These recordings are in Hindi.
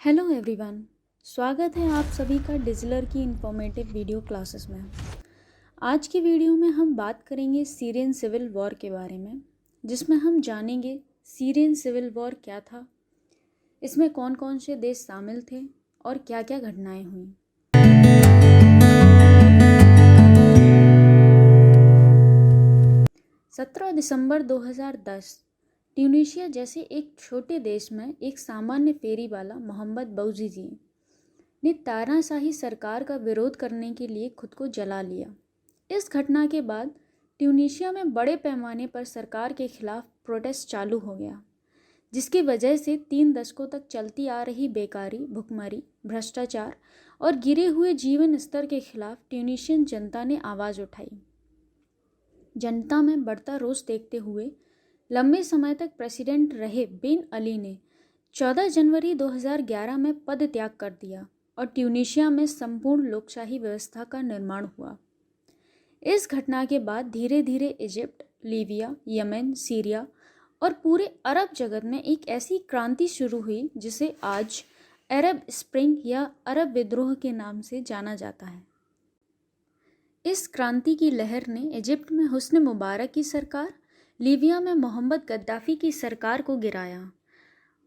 Hello everyone. स्वागत है आप सभी का डिजिलर की इंफॉर्मेटिव वीडियो क्लासेस में। आज की वीडियो में हम बात करेंगे सीरियन सिविल वॉर के बारे में, जिसमें हम जानेंगे सीरियन सिविल वॉर क्या था, इसमें कौन कौन से देश शामिल थे और क्या क्या घटनाएं हुई। दिसंबर 2010 ट्यूनीशिया जैसे एक छोटे देश में एक सामान्य फेरी वाला मोहम्मद बौजीजी ने तानाशाही सरकार का विरोध करने के लिए खुद को जला लिया। इस घटना के बाद ट्यूनीशिया में बड़े पैमाने पर सरकार के खिलाफ प्रोटेस्ट चालू हो गया, जिसकी वजह से 3 दशकों तक चलती आ रही बेकारी, भुखमरी, भ्रष्टाचार और गिरे हुए जीवन स्तर के खिलाफ ट्यूनीशियन जनता ने आवाज़ उठाई। जनता में बढ़ता रोष देखते हुए लंबे समय तक प्रेसिडेंट रहे बेन अली ने 14 जनवरी 2011 में पद त्याग कर दिया और ट्यूनीशिया में संपूर्ण लोकशाही व्यवस्था का निर्माण हुआ। इस घटना के बाद धीरे धीरे इजिप्ट, लीबिया, यमन, सीरिया और पूरे अरब जगत में एक ऐसी क्रांति शुरू हुई जिसे आज अरब स्प्रिंग या अरब विद्रोह के नाम से जाना जाता है। इस क्रांति की लहर ने इजिप्ट में हुस्न मुबारक की सरकार, लीबिया में मोहम्मद गद्दाफी की सरकार को गिराया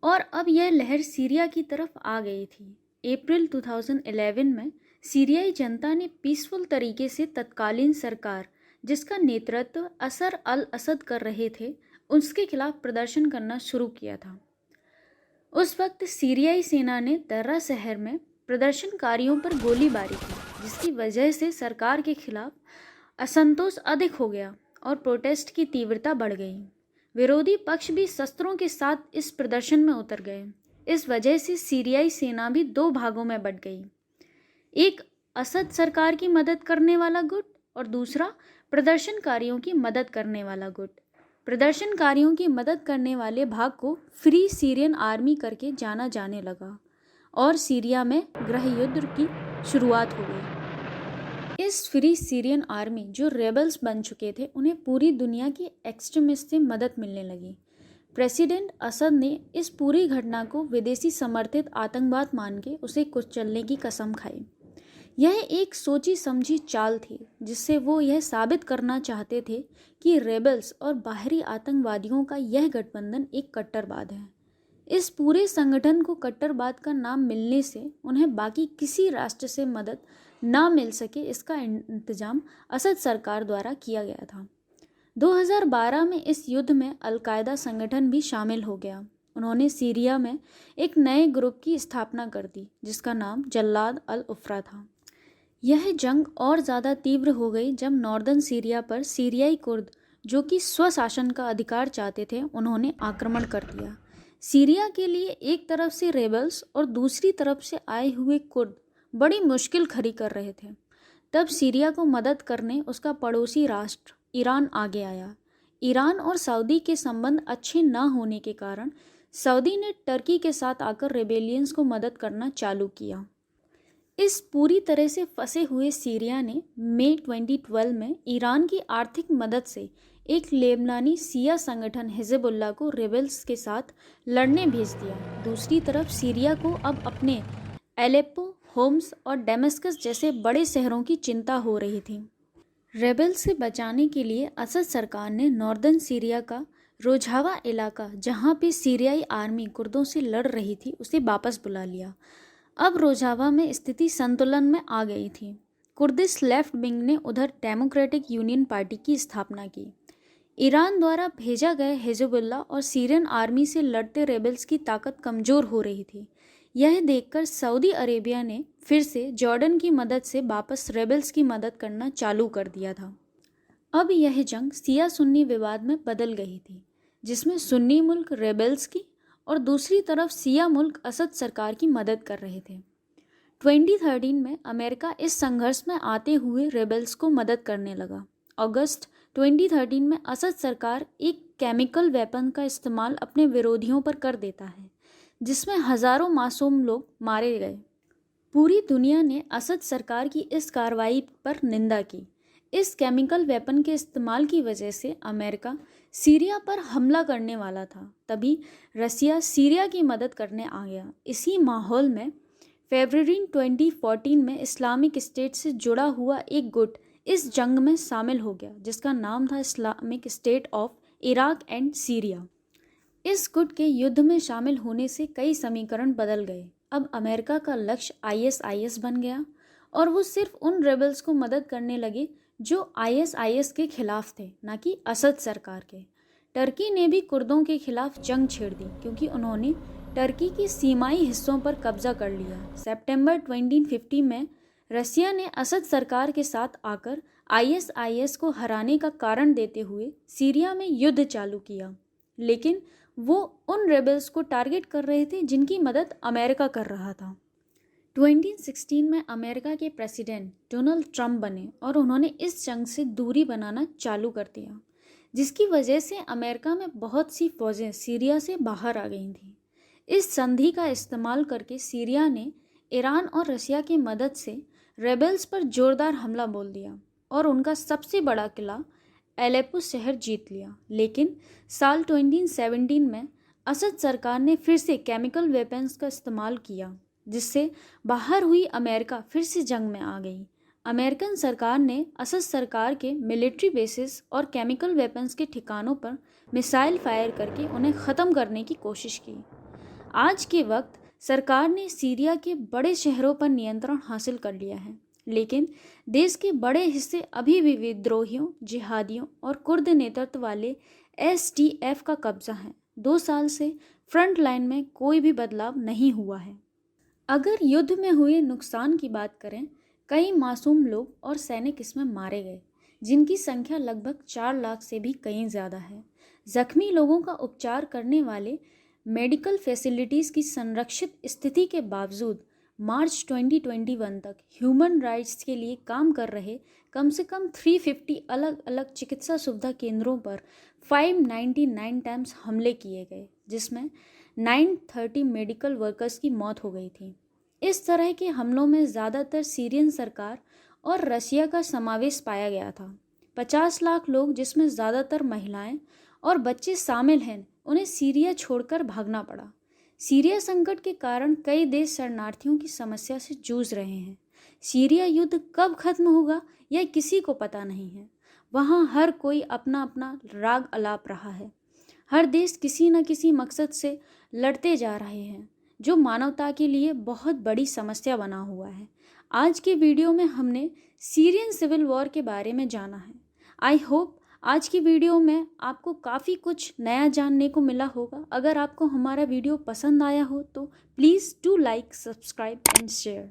और अब यह लहर सीरिया की तरफ आ गई थी। अप्रैल 2011 में सीरियाई जनता ने पीसफुल तरीके से तत्कालीन सरकार, जिसका नेतृत्व असर अल असद कर रहे थे, उसके खिलाफ प्रदर्शन करना शुरू किया था। उस वक्त सीरियाई सेना ने दर्रा शहर में प्रदर्शनकारियों पर गोलीबारी की, जिसकी वजह से सरकार के खिलाफ असंतोष अधिक हो गया और प्रोटेस्ट की तीव्रता बढ़ गई। विरोधी पक्ष भी शस्त्रों के साथ इस प्रदर्शन में उतर गए। इस वजह से सीरियाई सेना भी 2 भागों में बंट गई, एक असद सरकार की मदद करने वाला गुट और दूसरा प्रदर्शनकारियों की मदद करने वाला गुट। प्रदर्शनकारियों की मदद करने वाले भाग को फ्री सीरियन आर्मी करके जाना जाने लगा और सीरिया में गृह युद्ध की शुरुआत हो गई। इस फ्री सीरियन आर्मी जो रेबल्स बन चुके थे, उन्हें पूरी दुनिया की एक्सट्रीमिस्ट से मदद मिलने लगी। प्रेसिडेंट असद ने इस पूरी घटना को विदेशी समर्थित आतंकवाद मान के उसे कुचलने की कसम खाई। यह एक सोची समझी चाल थी, जिससे वो यह साबित करना चाहते थे कि रेबल्स और बाहरी आतंकवादियों का यह गठबंधन एक कट्टरवाद है। इस पूरे संगठन को कट्टरवाद का नाम मिलने से उन्हें बाकी किसी राष्ट्र से मदद ना मिल सके, इसका इंतजाम असद सरकार द्वारा किया गया था। 2012 में इस युद्ध में अल-कायदा संगठन भी शामिल हो गया। उन्होंने सीरिया में एक नए ग्रुप की स्थापना कर दी, जिसका नाम जल्लाद अल-उफ्रा था। यह जंग और ज़्यादा तीव्र हो गई जब नॉर्दर्न सीरिया पर सीरियाई कुर्द, जो कि स्वशासन का अधिकार चाहते थे, उन्होंने आक्रमण कर दिया। सीरिया के लिए एक तरफ से रेबल्स और दूसरी तरफ से आए हुए कुर्द बड़ी मुश्किल खड़ी कर रहे थे। तब सीरिया को मदद करने उसका पड़ोसी राष्ट्र ईरान आगे आया। ईरान और सऊदी के संबंध अच्छे न होने के कारण सऊदी ने टर्की के साथ आकर रेबेलियंस को मदद करना चालू किया। इस पूरी तरह से फंसे हुए सीरिया ने मई 2012 में ईरान की आर्थिक मदद से एक लेबनानी शिया संगठन हिजबुल्लाह को रेबल्स के साथ लड़ने भेज दिया। दूसरी तरफ सीरिया को अब अपने एलेप्पो, होम्स और डेमस्कस जैसे बड़े शहरों की चिंता हो रही थी। रेबल्स से बचाने के लिए असद सरकार ने नॉर्दर्न सीरिया का रोजावा इलाका, जहां पे सीरियाई आर्मी कुर्दों से लड़ रही थी, उसे वापस बुला लिया। अब रोजावा में स्थिति संतुलन में आ गई थी। कुर्दिश लेफ्ट विंग ने उधर डेमोक्रेटिक यूनियन पार्टी की स्थापना की। ईरान द्वारा भेजा गया हिजबुल्लाह और सीरियन आर्मी से लड़ते रेबल्स की ताकत कमज़ोर हो रही थी। यह देखकर सऊदी अरेबिया ने फिर से जॉर्डन की मदद से वापस रेबल्स की मदद करना चालू कर दिया था। अब यह जंग शिया सुन्नी विवाद में बदल गई थी, जिसमें सुन्नी मुल्क रेबल्स की और दूसरी तरफ शिया मुल्क असद सरकार की मदद कर रहे थे। 2013 में अमेरिका इस संघर्ष में आते हुए रेबल्स को मदद करने लगा। अगस्त 2013 में असद सरकार एक केमिकल वेपन का इस्तेमाल अपने विरोधियों पर कर देता है, जिसमें हजारों मासूम लोग मारे गए। पूरी दुनिया ने असद सरकार की इस कार्रवाई पर निंदा की। इस केमिकल वेपन के इस्तेमाल की वजह से अमेरिका सीरिया पर हमला करने वाला था, तभी रसिया सीरिया की मदद करने आ गया। इसी माहौल में फरवरी 2014 में इस्लामिक स्टेट से जुड़ा हुआ एक गुट इस जंग में शामिल हो गया, जिसका नाम था Islamic state of Iraq and Syria. इस गुट के युद्ध में शामिल होने से कई समीकरण बदल गए। अब अमेरिका का लक्ष्य ISIS बन गया और वो सिर्फ उन रेबल्स को मदद करने लगे जो ISIS के खिलाफ थे, ना कि असद सरकार के। टर्की ने भी कुर्दों के खिलाफ जंग छेड़ दी क्योंकि उन्होंने टर्की के सीमाई हिस्सों पर कब्जा कर लिया। सितंबर 2050 में रसिया ने असद सरकार के साथ आकर ISIS को हराने का कारण देते हुए सीरिया में युद्ध चालू किया, लेकिन वो उन रेबल्स को टारगेट कर रहे थे जिनकी मदद अमेरिका कर रहा था। 2016 में अमेरिका के प्रेसिडेंट डोनाल्ड ट्रंप बने और उन्होंने इस जंग से दूरी बनाना चालू कर दिया, जिसकी वजह से अमेरिका में बहुत सी फौजें सीरिया से बाहर आ गई थीं। इस संधि का इस्तेमाल करके सीरिया ने ईरान और रसिया की मदद से रेबल्स पर जोरदार हमला बोल दिया और उनका सबसे बड़ा किला एलेप्पो शहर जीत लिया। लेकिन साल 2017 में असद सरकार ने फिर से केमिकल वेपन्स का इस्तेमाल किया, जिससे बाहर हुई अमेरिका फिर से जंग में आ गई। अमेरिकन सरकार ने असद सरकार के मिलिट्री बेसिस और केमिकल वेपन्स के ठिकानों पर मिसाइल फायर करके उन्हें ख़त्म करने की कोशिश की। आज के वक्त सरकार ने सीरिया के बड़े शहरों पर नियंत्रण हासिल कर लिया है, लेकिन देश के बड़े हिस्से अभी भी विद्रोहियों, जिहादियों और कुर्द नेतृत्व वाले SDF का कब्जा है। 2 साल से फ्रंट लाइन में कोई भी बदलाव नहीं हुआ है। अगर युद्ध में हुए नुकसान की बात करें, कई मासूम लोग और सैनिक इसमें मारे गए, जिनकी संख्या लगभग 4 लाख से भी कहीं ज़्यादा है। जख्मी लोगों का उपचार करने वाले मेडिकल फैसिलिटीज़ की संरक्षित स्थिति के बावजूद मार्च 2021 तक ह्यूमन राइट्स के लिए काम कर रहे कम से कम 350 अलग अलग चिकित्सा सुविधा केंद्रों पर 599 टाइम्स हमले किए गए, जिसमें 930 मेडिकल वर्कर्स की मौत हो गई थी। इस तरह के हमलों में ज़्यादातर सीरियन सरकार और रसिया का समावेश पाया गया था। 50 लाख लोग, जिसमें ज़्यादातर महिलाएं और बच्चे शामिल हैं, उन्हें सीरिया छोड़कर भागना पड़ा। सीरिया संकट के कारण कई देश शरणार्थियों की समस्या से जूझ रहे हैं। सीरिया युद्ध कब खत्म होगा यह किसी को पता नहीं है। वहाँ हर कोई अपना अपना राग अलाप रहा है। हर देश किसी न किसी मकसद से लड़ते जा रहे हैं, जो मानवता के लिए बहुत बड़ी समस्या बना हुआ है। आज के वीडियो में हमने सीरियन सिविल वॉर के बारे में जाना है। आई होप आज की वीडियो में आपको काफ़ी कुछ नया जानने को मिला होगा। अगर आपको हमारा वीडियो पसंद आया हो तो please do like, subscribe and share.